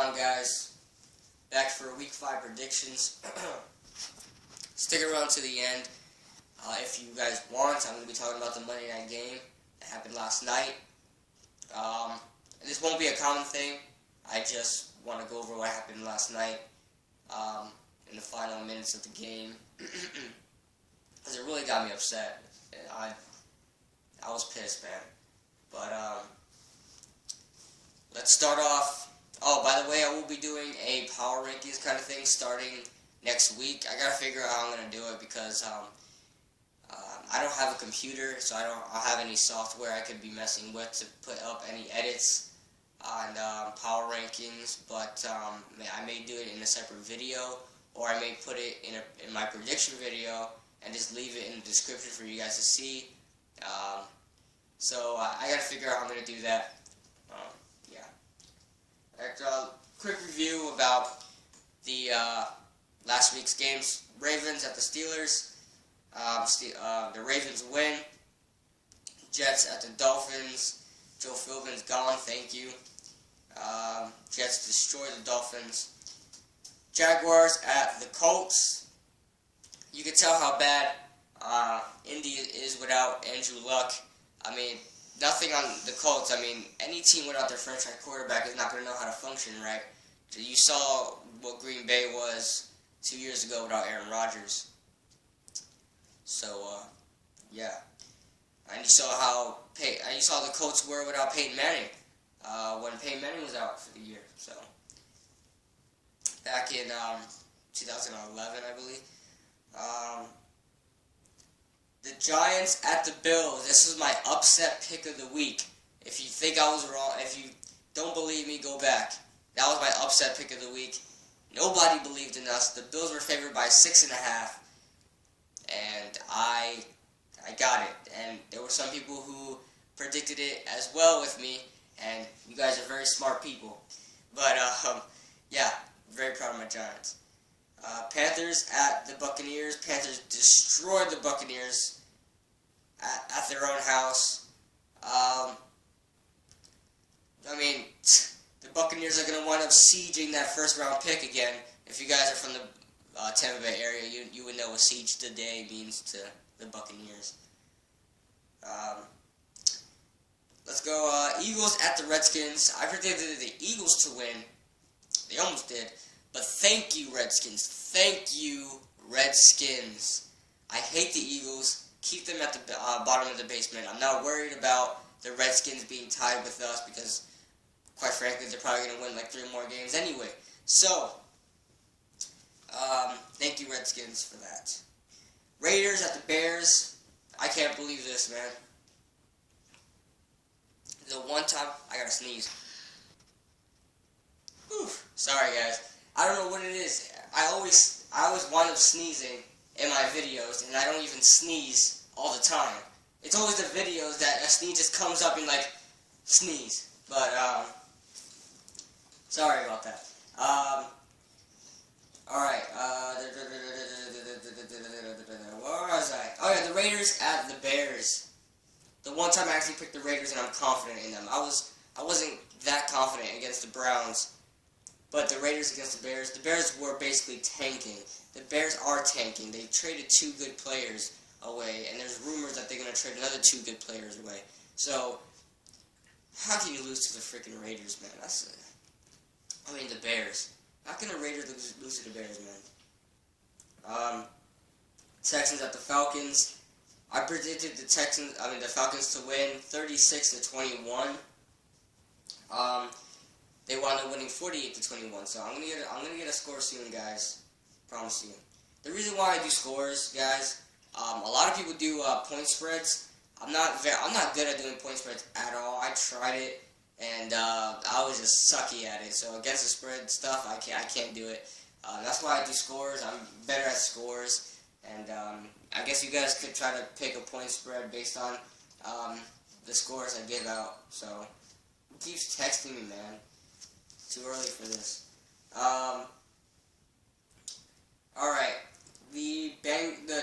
on, guys? Back for Week 5 predictions. Stick around to the end. If you guys want, I'm going to be talking about the Monday night game that happened last night. This won't be a common thing. I just want to go over what happened last night in the final minutes of the game. Because it really got me upset. I was pissed, man. But let's start off. Oh, by the way, I will be doing a power rankings kind of thing starting next week. I gotta figure out how I'm gonna do it because I don't have a computer, so I don't have any software I could be messing with to put up any edits on power rankings. But I may do it in a separate video, or I may put it in my prediction video and just leave it in the description for you guys to see. So I gotta figure out how I'm gonna do that. Yeah. Quick review about the last week's games. Ravens at the Steelers. The Ravens win. Jets at the Dolphins. Joe Philbin's gone. Thank you. Jets destroy the Dolphins. Jaguars at the Colts. You can tell how bad Indy is without Andrew Luck. I mean, nothing on the Colts. I mean, any team without their franchise quarterback is not going to know how to function, right? You saw what Green Bay was 2 years ago without Aaron Rodgers. So, yeah. And you saw the Colts were without Peyton Manning when Peyton Manning was out for the year. So, back in 2011, I believe. The Giants at the Bills. This is my upset pick of the week. If you think I was wrong, if you don't believe me, go back. That was my upset pick of the week. Nobody believed in us. The Bills were favored by 6.5, and I got it. And there were some people who predicted it as well with me, and you guys are very smart people. But yeah, very proud of my Giants. Panthers at the Buccaneers. Panthers destroyed the Buccaneers at their own house. I mean, the Buccaneers are going to wind up sieging that first-round pick again. If you guys are from the Tampa Bay area, you would know what siege today means to the Buccaneers. Let's go Eagles at the Redskins. I predicted the Eagles to win. They almost did. But thank you, Redskins. Thank you, Redskins. I hate the Eagles. Keep them at the bottom of the basement. I'm not worried about the Redskins being tied with us because, quite frankly, they're probably going to win like 3 more games anyway. So, thank you, Redskins, for that. Raiders at the Bears. I can't believe this, man. The one time... I gotta sneeze. Whew. Sorry, guys. I don't know what it is. I always wind up sneezing in my videos, and I don't even sneeze all the time. It's always the videos that a sneeze just comes up and like sneeze. But sorry about that. All right. Where was I? Oh yeah, the Raiders at the Bears. The one time I actually picked the Raiders, and I'm confident in them. I wasn't that confident against the Browns. But the Raiders against the Bears were basically tanking. The Bears are tanking. They traded 2 good players away, and there's rumors that they're going to trade another 2 good players away. So, how can you lose to the freaking Raiders, man? The Bears. How can the Raiders lose to the Bears, man? Texans at the Falcons. I predicted the Falcons to win 36-21. They wound up winning 48-21, so I'm gonna get a score soon, guys. Promise you. The reason why I do scores, guys, a lot of people do point spreads. I'm not good at doing point spreads at all. I tried it, and I was just sucky at it. So against the spread stuff, I can't do it. That's why I do scores. I'm better at scores, and I guess you guys could try to pick a point spread based on the scores I give out. So who keeps texting me, man? Too early for this. Alright. The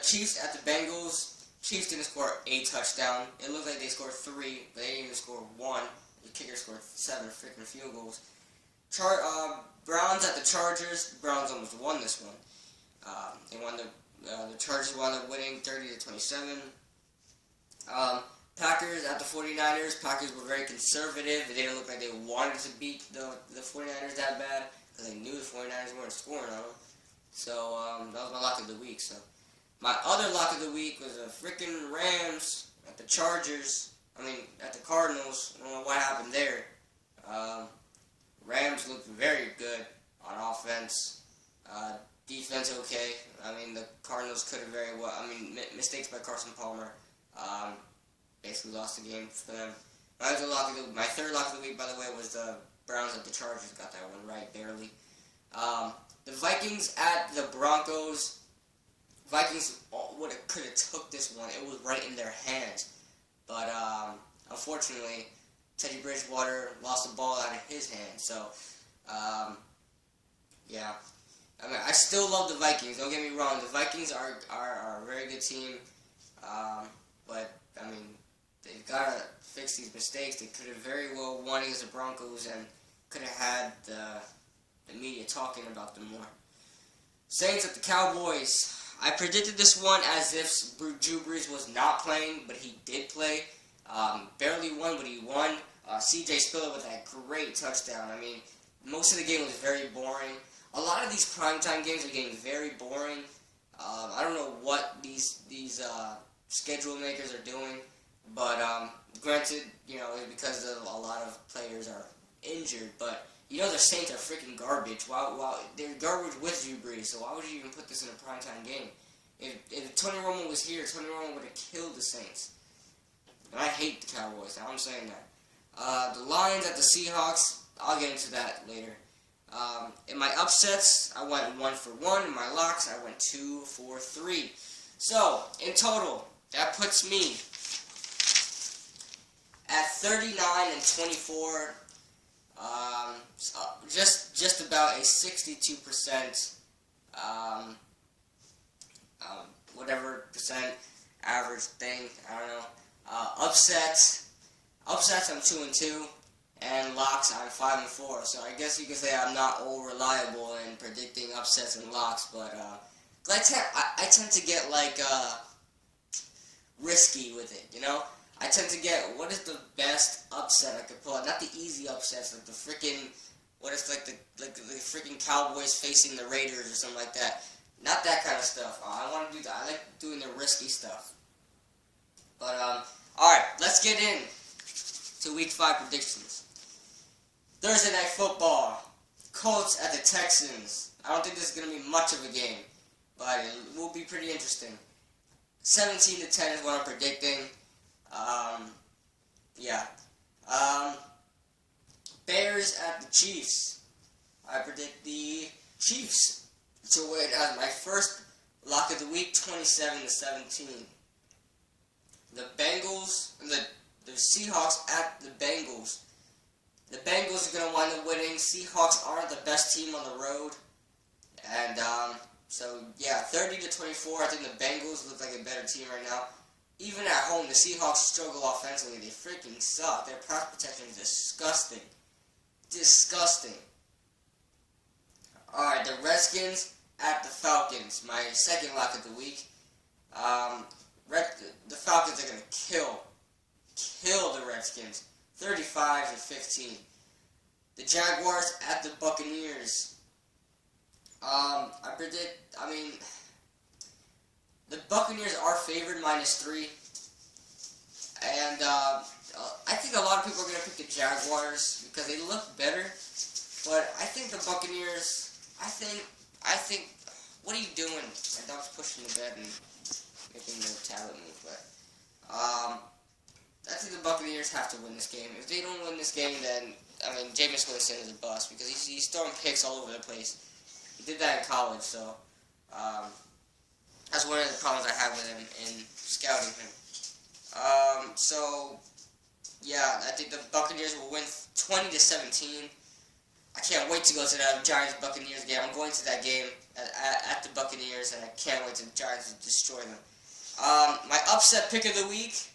Chiefs at the Bengals. Chiefs didn't score a touchdown. It looked like they scored 3, but they didn't even score 1. The kicker scored 7 freaking field goals. Browns at the Chargers. The Browns almost won this one. They won the Chargers wound up winning 30-27. Packers at the 49ers. Packers were very conservative. They didn't look like they wanted to beat the 49ers that bad because they knew the 49ers weren't scoring on them. So that was my lock of the week. So my other lock of the week was the freaking Rams at the Chargers. At the Cardinals. I don't know what happened there. Rams looked very good on offense. Defense okay. The Cardinals could have very well. Mistakes by Carson Palmer. Basically lost the game for them. My third lock of the week, by the way, was the Browns at the Chargers. Got that one right, barely. The Vikings at the Broncos. Vikings could have took this one. It was right in their hands. But unfortunately, Teddy Bridgewater lost the ball out of his hand. So, yeah. I still love the Vikings. Don't get me wrong. The Vikings are a very good team. But, they've got to fix these mistakes. They could have very well won against the Broncos and could have had the media talking about them more. Saints at the Cowboys. I predicted this one as if Drew Brees was not playing, but he did play. Barely won, but he won. C.J. Spiller with that great touchdown. Most of the game was very boring. A lot of these primetime games are getting very boring. I don't know what these schedule makers are doing, but granted, it's because a lot of players are injured, but the Saints are freaking garbage. They're garbage with Drew Brees, so why would you even put this in a primetime game? If Tony Romo was here, Tony Romo would have killed the Saints. And I hate the Cowboys, now I'm saying that. The Lions at the Seahawks, I'll get into that later. In my upsets, I went 1 for 1. In my locks, I went 2 for 3. So, in total, that puts me at 39-24. Just about a 62%, whatever percent average thing. I don't know. Upsets, I'm 2-2. And locks, I'm 5-4. So I guess you could say I'm not all reliable in predicting upsets and locks, but I tend to get risky with it, I tend to get what is the best upset I could pull out. Not the easy upsets, like the freaking the freaking Cowboys facing the Raiders or something like that. Not that kind of stuff. I want to do that. I like doing the risky stuff. But all right, let's get in to Week 5 predictions. Thursday Night Football, Colts at the Texans. I don't think this is going to be much of a game, but it will be pretty interesting. 17-10 is what I'm predicting. Yeah. Bears at the Chiefs. I predict the Chiefs to win as my first lock of the week, 27-17. The Bengals, the Seahawks at the Bengals. The Bengals are going to wind up winning. Seahawks aren't the best team on the road. And, so, yeah, 30-24. I think the Bengals look like a better team right now. Even at home, the Seahawks struggle offensively. They freaking suck. Their pass protection is disgusting. Disgusting. Alright, the Redskins at the Falcons. My second lock of the week. The Falcons are going to kill the Redskins. 35-15. The Jaguars at the Buccaneers. I predict, the Buccaneers are favored -3. And I think a lot of people are going to pick the Jaguars because they look better. But I think the Buccaneers, I think, what are you doing? My dog's pushing the bed and making the tablet move. But I think the Buccaneers have to win this game. If they don't win this game, then, Jameis Winston is a bust because he's throwing picks all over the place. He did that in college, so that's one of the problems I have with him in scouting him. So, yeah, I think the Buccaneers will win 20-17. I can't wait to go to that Giants-Buccaneers game. I'm going to that game at the Buccaneers, and I can't wait to the Giants to destroy them. My upset pick of the week,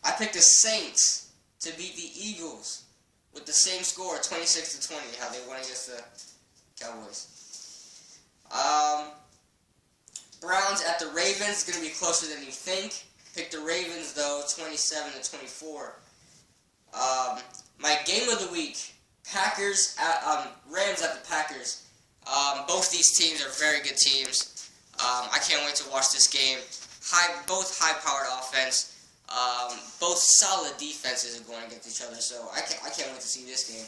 I picked the Saints to beat the Eagles. with the same score, 26-20, how they won against the Cowboys. Browns at the Ravens, going to be closer than you think. Pick the Ravens, though, 27-24. My game of the week, Rams at the Packers. Both these teams are very good teams. I can't wait to watch this game. Both high-powered offense. Both solid defenses are going against each other, so I can't wait to see this game.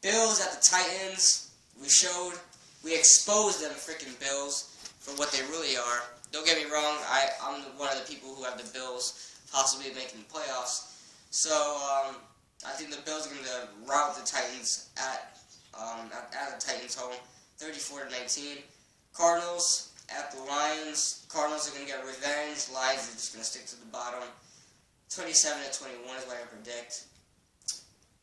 Bills at the Titans. We exposed them freaking Bills for what they really are. Don't get me wrong, I'm one of the people who have the Bills possibly making the playoffs. So I think the Bills are going to rout the Titans at the Titans home, 34-19. Cardinals at the Lions. Cardinals are going to get revenge. Lions are just going to stick to the bottom. 27-21 is what I predict.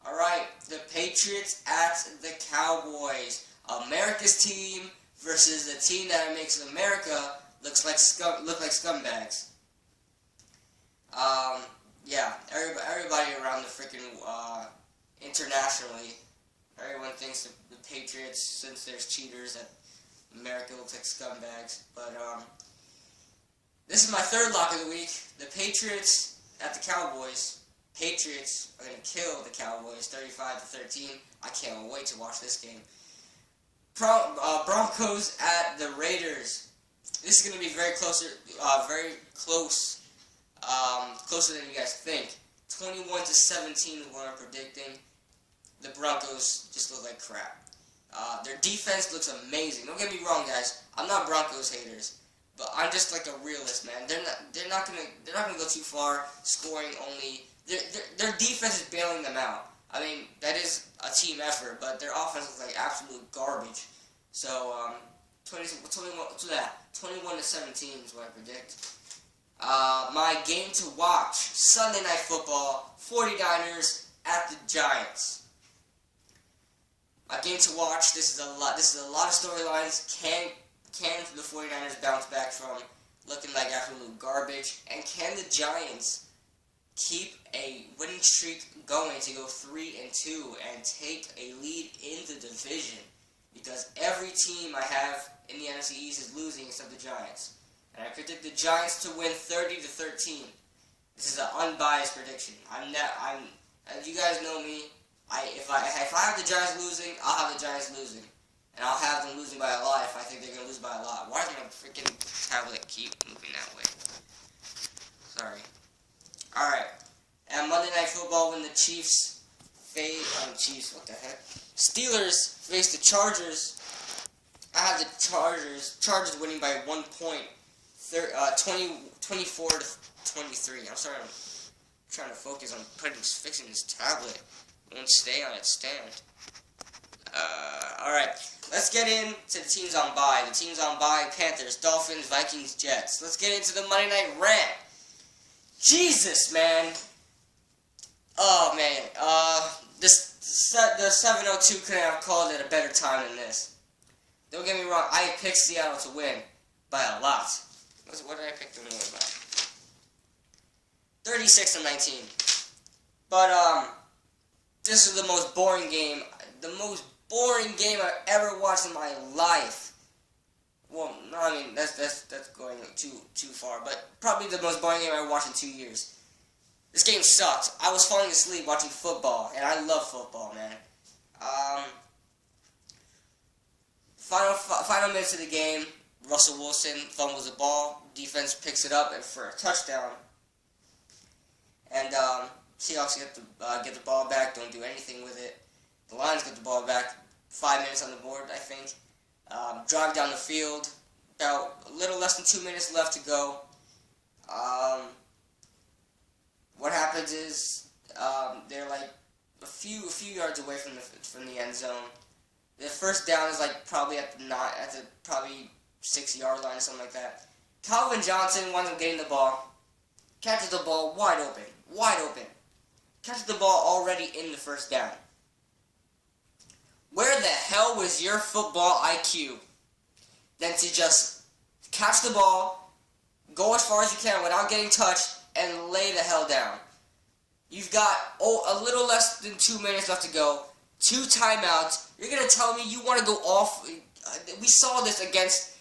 Alright, the Patriots at the Cowboys. America's team versus the team that makes America look like scumbags. Yeah, everybody around the freaking internationally, everyone thinks the Patriots, since there's cheaters, that America looks like scumbags. But this is my third lock of the week. The Patriots at the Cowboys. Patriots are going to kill the Cowboys 35-13. I can't wait to watch this game. Broncos at the Raiders. This is going to be very close, closer than you guys think. 21-17 is what I'm predicting. The Broncos just look like crap. Their defense looks amazing. Don't get me wrong, guys. I'm not Broncos haters, but I'm just like a realist, man. They're not gonna go too far, scoring only. Their defense is bailing them out. I mean, that is a team effort, but their offense is like absolute garbage. So 21-17 is what I predict. My game to watch, Sunday Night Football, 49ers at the Giants. My game to watch, this is a lot of storylines. Can the 49ers bounce back from looking like absolute garbage? And can the Giants keep a winning streak going to go 3-2 and take a lead in the division? Because every team I have in the NFC East is losing except the Giants. And I predict the Giants to win 30-13. This is an unbiased prediction. As you guys know me, if I have the Giants losing, I'll have the Giants losing. And I'll have them losing by a lot if I think they're going to lose by a lot. Why does my freaking tablet keep moving that way? Sorry. Alright. And Monday Night Football, when the Chiefs what the heck? Steelers face the Chargers. I have the Chargers winning by 1 point, 24-23. I'm sorry, I'm trying to focus on fixing this tablet. It won't stay on its stand. Alright, let's get into the teams on bye. The teams on bye: Panthers, Dolphins, Vikings, Jets. Let's get into the Monday Night Rant. Jesus, man. Oh, man. The 702 couldn't have called it a better time than this. Don't get me wrong, I picked Seattle to win by a lot. What did I pick them to win by? 36-19. But, this is the most boring game. The most boring game I've ever watched in my life. Well, no, I mean, that's going too far. But probably the most boring game I ever watched in 2 years. This game sucked. I was falling asleep watching football, and I love football, man. Final minutes of the game, Russell Wilson fumbles the ball. Defense picks it up for a touchdown. And Seahawks get the ball back, don't do anything with it. The Lions get the ball back, 5 minutes on the board, I think. Drive down the field, about a little less than 2 minutes left to go. What happens is they're like a few yards away from the end zone. The first down is like probably at the 6-yard line or something like that. Calvin Johnson winds up getting the ball, catches the ball wide open, catches the ball already in the first down. Where the hell was your football IQ than to just catch the ball, go as far as you can without getting touched, and lay the hell down? You've got a little less than 2 minutes left to go. 2 timeouts. You're going to tell me you want to go off. We saw this against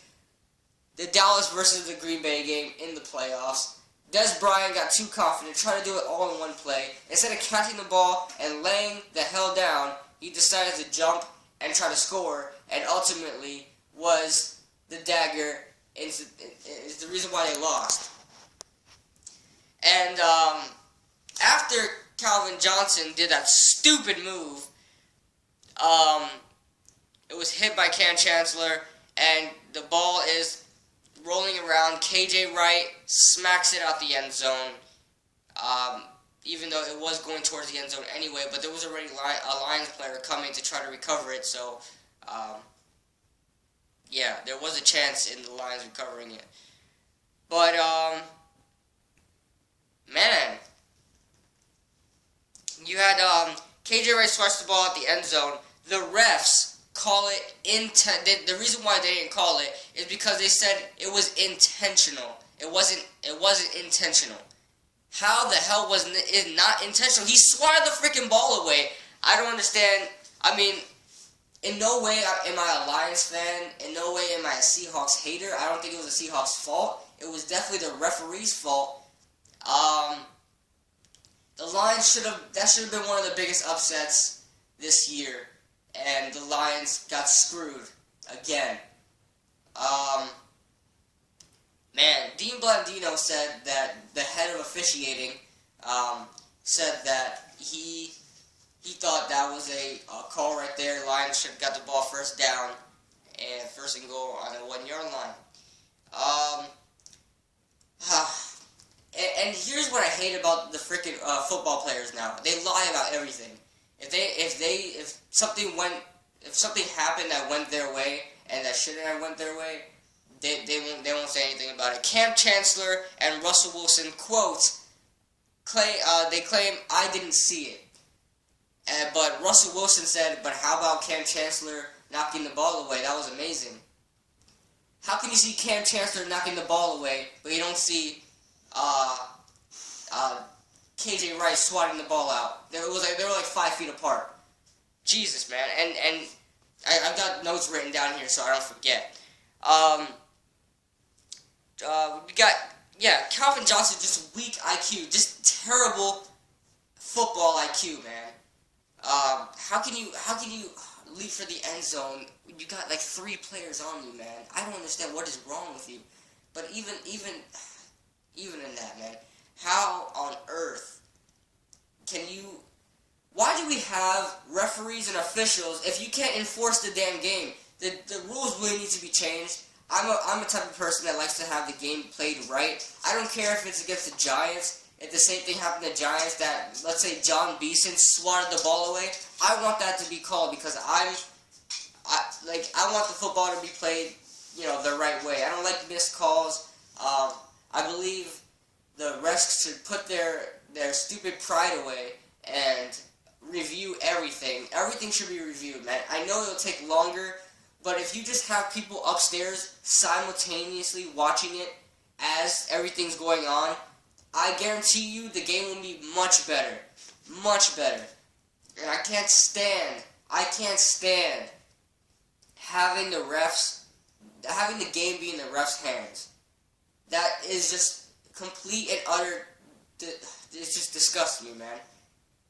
the Dallas versus the Green Bay game in the playoffs. Des Bryant got too confident, trying to do it all in one play. Instead of catching the ball and laying the hell down, he decided to jump and try to score, and ultimately was the dagger, is the reason why they lost. And after Calvin Johnson did that stupid move, it was hit by Cam Chancellor, and the ball is rolling around. KJ Wright smacks it out the end zone, even though it was going towards the end zone anyway, but there was already a Lions player coming to try to recover it, so, yeah, there was a chance in the Lions recovering it. But, man, you had KJ Wright swatch the ball at the end zone. The refs call it the reason why they didn't call it is because they said it was intentional. It wasn't intentional. How the hell was it not intentional? He swatted the freaking ball away. I don't understand. I mean, in no way am I a Lions fan. In no way am I a Seahawks hater. I don't think it was the Seahawks' fault. It was definitely the referee's fault. The Lions that should have been one of the biggest upsets this year, and the Lions got screwed again. Man, Dean Blandino said that the head of officiating said that he thought that was a call right there. Lions should have got the ball first down and first and goal on the 1-yard line. And here's what I hate about the freaking football players now. They lie about everything. If something happened that went their way and that shouldn't have went their way, they won't say anything about it. Cam Chancellor and Russell Wilson they claim I didn't see it. But Russell Wilson said, but how about Cam Chancellor knocking the ball away? That was amazing. How can you see Cam Chancellor knocking the ball away, but you don't see KJ Wright swatting the ball out? They were like 5 feet apart. Jesus, man. And I've got notes written down here so I don't forget. Calvin Johnson, just weak IQ, just terrible football IQ, man. How can you leap for the end zone? You got like 3 players on you, man. I don't understand what is wrong with you. But even in that, man, how on earth can you? Why do we have referees and officials if you can't enforce the damn game? The rules really need to be changed. I'm a type of person that likes to have the game played right. I don't care if it's against the Giants. If the same thing happened to Giants, that, let's say, John Beeson swatted the ball away, I want that to be called because I want the football to be played, the right way. I don't like missed calls. I believe the refs should put their stupid pride away and review everything. Everything should be reviewed, man. I know it'll take longer, but if you just have people upstairs simultaneously watching it as everything's going on, I guarantee you the game will be much better. Much better. And I can't stand having the game be in the refs' hands. That is just complete and utter, it just disgusts me, man.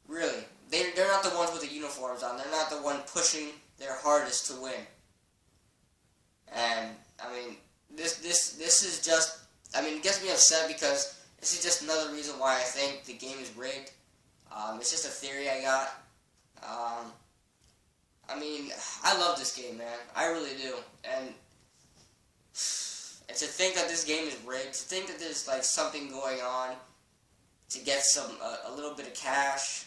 Really. They're not the ones with the uniforms on. They're not the one pushing their hardest to win. And, I mean, this is just, it gets me upset because this is just another reason why I think the game is rigged. It's just a theory I got. I love this game, man. I really do. And to think that this game is rigged, to think that there's like something going on to get a little bit of cash,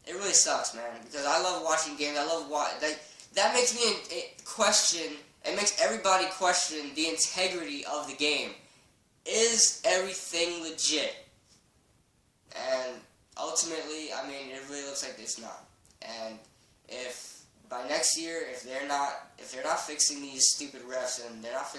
it really sucks, man. Because I love watching games. I love that makes me question. It makes everybody question the integrity of the game. Is everything legit? And ultimately, it really looks like it's not. And if by next year, if they're not fixing these stupid refs and they're not